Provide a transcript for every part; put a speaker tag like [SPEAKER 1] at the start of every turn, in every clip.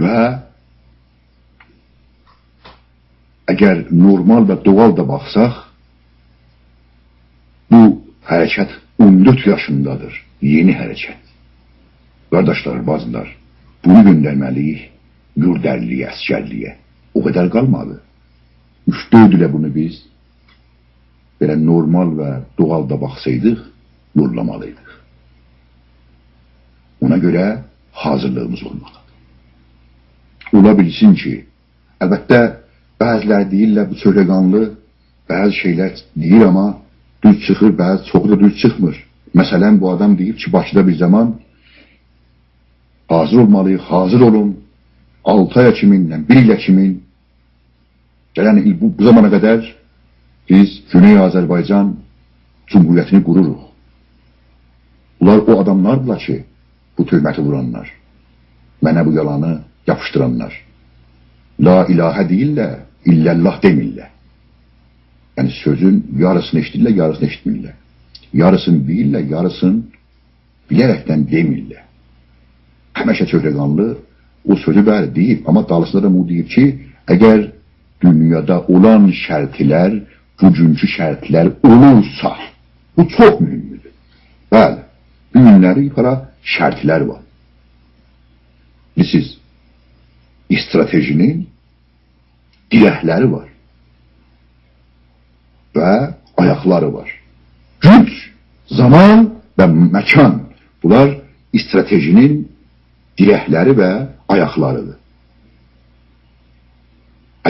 [SPEAKER 1] Və əgər normal və doğal da baxsaq, bu hərəkət 14 yaşındadır, yeni hərəkət. Qardaşlar, bazılar, bunu göndərməliyik gürdərliyə, əskərliyə. O qədər qalmadı. 3-4 ilə bunu biz belə normal və doğal da baxsaydıq, yollamalıydıq. Ona görə hazırlığımız olmalı. Ola bilsin ki, əlbəttə, bəziləri deyirlər, bu çöhrəqanlı, bəzi şeylər deyir, amma düz çıxır, bəzi çoxu da düz çıxmır. Məsələn, bu adam deyib ki, Bakıda bir zaman hazır olmalıyıq, hazır olun, 6 ay kiminlə, 1 ilə kimin, yəni bu zamana qədər biz Güney Azerbaycan Cumhuriyyətini qururuq. Bunlar o adamlardılar ki, bu töhməti vuranlar, mənə bu yalanı yapışdıranlar. La ilahə deyirlər, illəllah demirlər. Yəni sözün yarısını eşidirlər, yarısını eşitmirlər. Yarısını bilirlər, yarısını bilərəkdən demirlər. Həməşə çöhrəqanlı o sözü bəli deyib, amma dalısında da bu deyib ki, əgər dünyada olan şərtlər, bugünkü şərtlər olursa, bu çox mühümdür. Bəli, bu günləri yuxara şərtlər var. Bilirsiniz, stratejinin dirəkləri var və ayaqları var. Güc, zaman və məkan, bunlar stratejinin dirəkləri və ayaqlarıdır.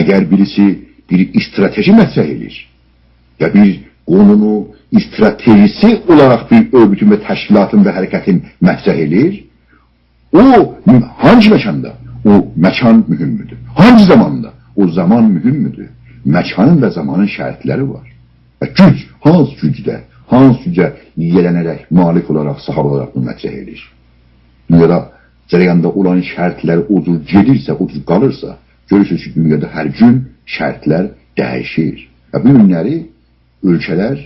[SPEAKER 1] Əgər birisi bir strateji mətrəh edir ya bir qonunu stratejisi olaraq bir örgütün və təşkilatın və hərəkətin mətrəh edir, o hangi məkanda? O məkan mühümmüdür. Hangi zamanda? O zaman mühümmüdür. Məkanın və zamanın şərtləri var. Və güc, hansı gücdə, hansı gücə yiyələnərək, malik olaraq, sahab olaraq bunu mətrəh edir. Dünyada cərəyanda olan şərtlər o cür gedirsə, o cür qalırsa, görürsünüz ki, dünyada hər gün şərtlər dəyişir. Və bu günləri ölkələr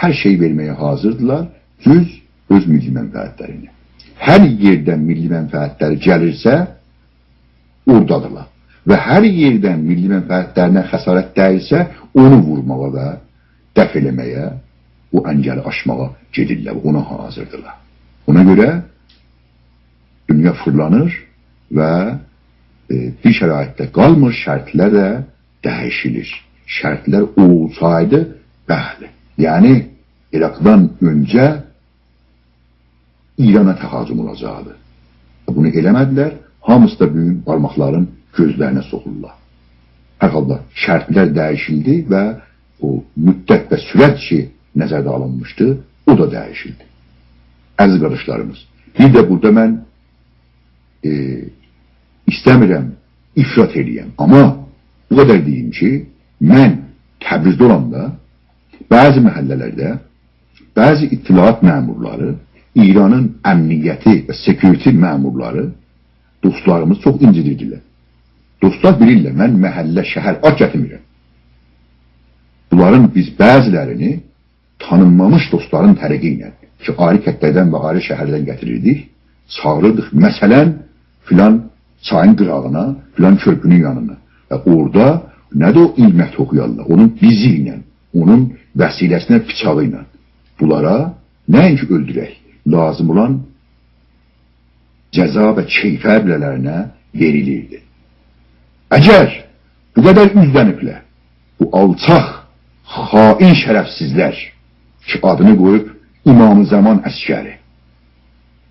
[SPEAKER 1] hər şey verməyə hazırdılar, düz öz milli mənfəətlərini. Hər yerdən milli mənfəətləri gəlirsə, oradadırlar. Və hər yerdən milli mənfəətlərinə xəsarət dəyilsə, onu vurmağa və dəf eləməyə, o əngəli aşmağa gedirlər, ona hazırdırlar. Ona görə dünya fırlanır və bir şəraitdə qalmır, şərtlər də dəyişilir. Şərtlər olsaydı, bəli. Yəni, İraqdan öncə İrana təxacüm olacaqdı. Bunu eləmədilər, hamısı da bugün barmaqların gözlərinə soxurlar. Hər halda şərtlər dəyişildi və o müddət və sürət ki, nəzərdə alınmışdı, o da dəyişildi. Əziz qardaşlarımız, bir də burada mən istəmirəm, ifrat eləyəm. Amma bu qədər deyim ki, mən Təbrizdə olanda bəzi məhəllələrdə bəzi ittilaat məmurları, İranın əmniyyəti və security məmurları dostlarımız çox incidirdilər. Dostlar bilirlər, mən məhəllə, şəhər ad gətirmirəm. Bunların biz bəzilərini tanınmamış dostların tərəqi ilə ki, ayrı kətlərdən və ayrı şəhərdən gətirirdik, çağırırdıq. Məsələn, filan çayın qırağına, filan körpünün yanına. Və orada nədir o ilmət oxuyarlar? Onun bizi ilə, onun vəsiləsinə, bıçağı ilə. Bunlara nəinki öldürək, lazım olan cəza və keyfə əblələrinə verilirdi. Əgər bu qədər üzləniblər, bu alçaq, xain şərəfsizlər ki, adını qoyub İmam-ı Zaman əskəri,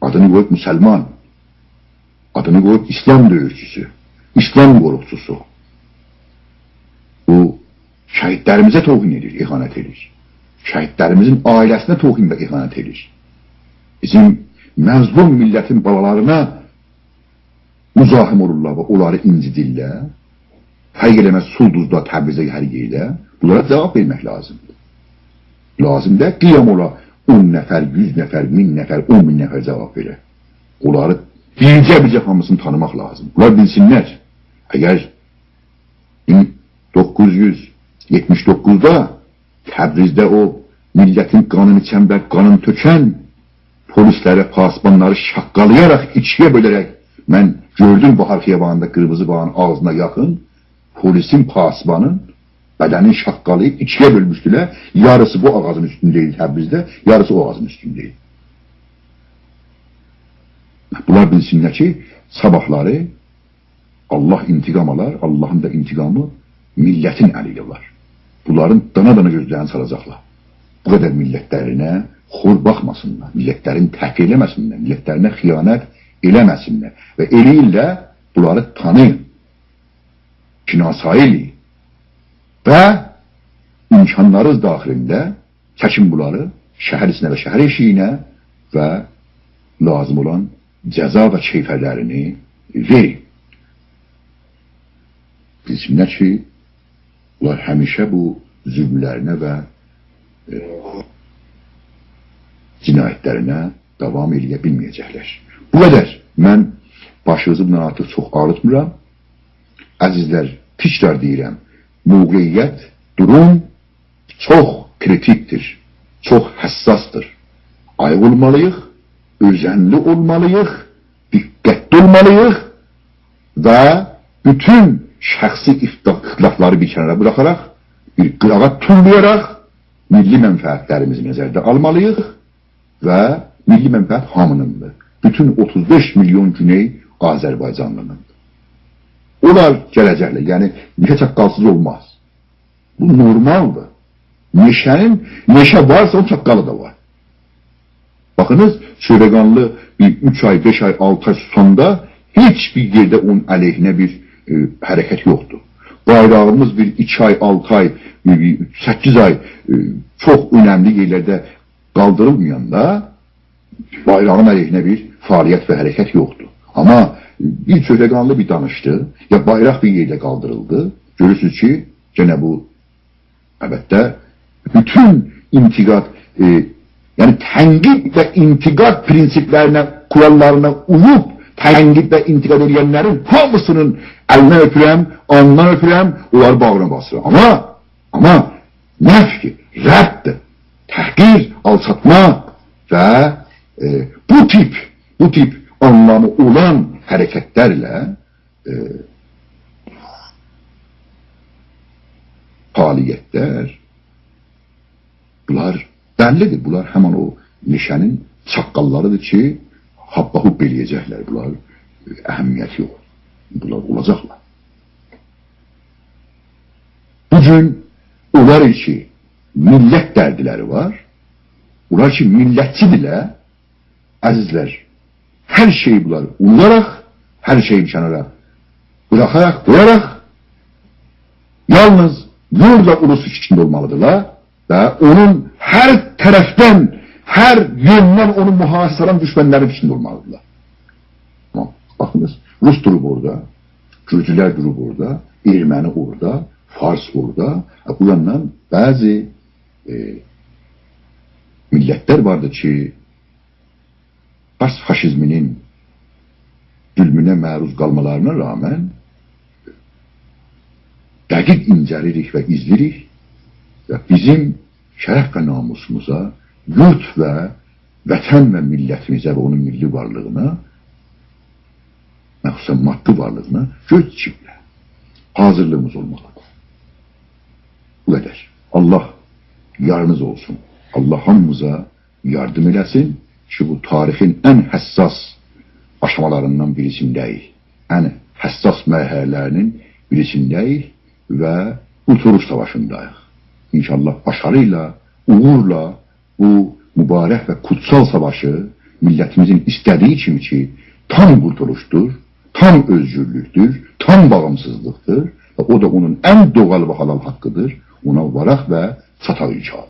[SPEAKER 1] adını qoyub müsəlman, adını qoyub İslam döyüşçüsü, İslam qoruqçusu, bu şəhidlərimizə toxin edir, ihanət edir. Şəhidlərimizin ailəsinə toxin və ihanət edir. Bizim məzlum millətin balalarına müzahim olurlar və onları incidirlər. Hər eləməz Sulduzda, Təbrizdə, hər yerdə. Bunlara cavab vermək lazımdır. Lazımdır, qiyam ola 10 nəfər, 100 nəfər, 1000 nəfər, 10 min nəfər cavab verir. Onları bircə hamısını tanımaq lazım. Bunlar bilsinlər. Əgər 1979-da Təbrizdə o millətin qanını içən və qanını tökən polisləri, pasbanları şaqqalayaraq, içkiyə bölərək mən Gördün Bahar Xiyabanında qırmızı bağın ağzına yaxın polisin pasbanın bədənini şaqqalayıb ikiyə bölmüşdülər. Yarısı bu ağacın üstündeydi Təbrizdə, yarısı o ağacın üstündeydi. Bunlar bilsinlər ki, sabahları Allah intiqam alar, Allahın da intiqamı millətin əliyle var. Bunların dana-dana gözlərini salacaqlar. Bu qədər millətlərinə xor baxmasınlar, millətlərini təhqir eləməsinlər, millətlərinə xiyanət eləməsinlər və eləyirlər bunları tanıyın, şinasayili və imkanlarınız daxilində çəkin bunları şəhər içinə və şəhər eşiyinə və lazım olan cəza və keyfərlərini verin. Bilsinlər ki, bunlar həmişə bu zülmlərinə və cinayətlərinə davam eləyə bilməyəcəklər. Bu qədər. Mən başınızı bundan artıq çox ağrıtmıram. Əzizlər, tikrar deyirəm, mövqeyiyyət, durum çox kritikdir, çox həssasdır. Ayıq olmalıyıq, özənli olmalıyıq, diqqətli olmalıyıq və bütün şəxsi ixtilafları bir kənara bıraxaraq, bir qırağa tullayaraq milli mənfəətlərimizi nəzərdə almalıyıq və milli mənfəət hamınındır. Bütün 35 milyon Güney Azərbaycanlının. Onlar gələcəklər, yəni neşə çaqqalsız olmaz. Bu normaldır. Neşə varsa o çaqqalı da var. Bakınız, Çöreganlı bir 3 ay, 5 ay, 6 ay sonda hiçbir yerde onun aleyhine bir hərəkət yoxdur. Bayrağımız bir 2 ay, 6 ay, 8 ay çox önəmli yerlərdə qaldırılmayanda bayrağın əleyhinə bir fəaliyyət və hərəkət yoxdur. Amma bir Çöreganlı bir danışdı, ya bayraq bir yerdə qaldırıldı. Görürsünüz ki, gene bu əlbəttə bütün intiqad, yəni tənqid və intiqad prinsiplərinə, kurallarına uyub tənqid və intiqad edənlərin hamısının əlinə öpürəm, ondan öpürəm, onlar bağrına basırım. Amma nəfki, rədddir, təhqir, alçatma və bu tip anlamı olan hərəkətlərlə fəaliyyətlər bunlar bəllidir. Bunlar həman o neşənin çaqqallarıdır ki, habbahub eləyəcəklər. Bunlar əhəmiyyət yox. Bunlar olacaqlar. Bugün onlar ki, millət dərdiləri var. Onlar ki, millətçidirlər. Əzizlər, hər şeyi bunlar unudaraq, hər şeyi kənara bıraxaraq, qoyaraq yalnız burada ulusu içində olmalıdırlar və onun hər tərəfdən, hər yöndən onun mühasirələrin düşmənlərin içində olmalıdırlar. Tamam, baxınız, Rus durumu orada, Gürcülər durumu orada, Erməni orada, Fars orada, bu yandan bəzi millətlər vardır ki, Fars faşizminin zülmünə məruz qalmalarına rağmen dəqiq incəlirik və izlirik və bizim şərəf və namusumuza, yurt və vətən və millətimizə və onun milli varlığına, məxsusən maddi varlığına göz çimlə hazırlığımız olmalıdır. Bu qədər. Allah yarınız olsun. Allah hamımıza yardım eləsin ki, bu tarixin ən həssas aşamalarından birisindəyik. Ən həssas mərhələlərinin birisindəyik və Kurtuluş Savaşındayıq. İnşallah başarıyla, uğurla bu mübarək və kutsal savaşı millətimizin istədiyi kimi ki, tam kurtuluşdur, tam özgürlüktür, tam bağımsızlıqdır və o da onun ən doğal və halal haqqıdır. Ona varaq və çataq inşallah.